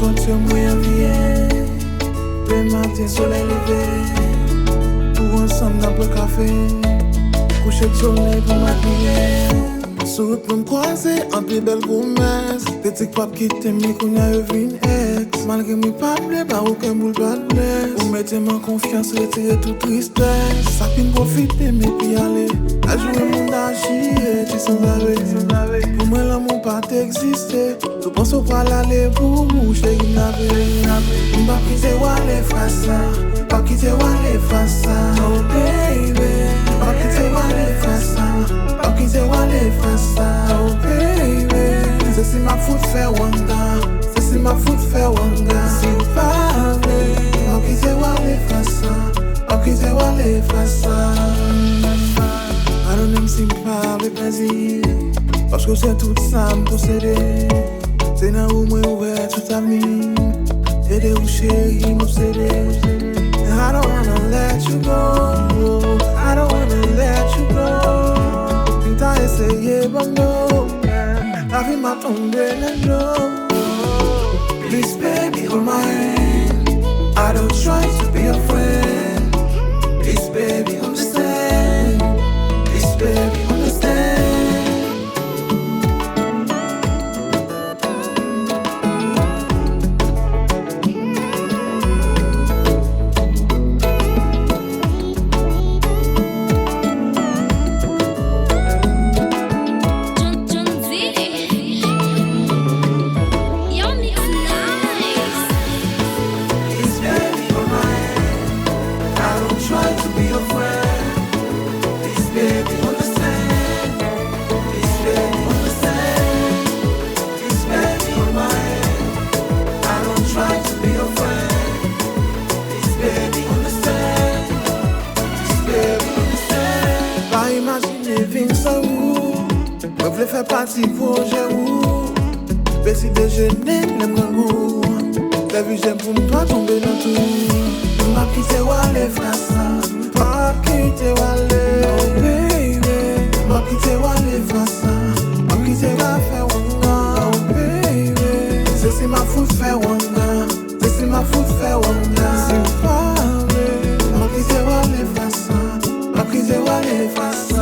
côté moyen vient. Le matin soleil levé. Pour ensemble d'après café. Coucher de soleil pour m'admirer. Sur route nous croiser en plus belle promesse. Petit pap qui t'aime qu'on y a une ex. Malgré mes pas blé, pas aucun boule pas de blesse. Vous mettez ma confiance, retirer toute tristesse. Ça peut profiter mais puis aller. À jouer mon agir, tu sans arrêt. Pour moi l'amour pas t'exister. Tu penses au pas l'aller pour vous, chérie navet. On va quitter ou aller face ça. Pas quitter ou aller face ça. Oh baby. Pas quitter ou aller face ça. Pas quitter ou aller face ça. Oh baby. C'est ma faute faire wanga. C'est ma faute faire wanga. C'est pas vrai. Pas quitter ou aller face ça. Pas quitter ou aller face ça. I don't aime si m'parle plaisir. Parce que c'est tout ça m'posséder. C'est là où moi ouvert toute la vie. Aider ou chérie m'obséder. I don't wanna let you go. I don't wanna let you go. Tu t'as essayé, but no. La vie m'a tombé dans l'eau. Please baby, hold my hand. I don't try to be a friend. Please baby, understand. Please baby, understand. Je voulais faire partie du projet où Bessie déjeuner, l'aime grand goût. La vie j'aime pour toi tomber dans tout. M'a quitté ou aller faire ça. M'a quitté ou aller. Oh baby. M'a quitté ou aller faire ça. M'a quitté ou aller faire wanga. Oh baby. C'est ma faute faire wanga. C'est ma faute faire wanga. C'est pas vrai. M'a quitté ou aller faire ça. M'a quitté ou aller faire ça.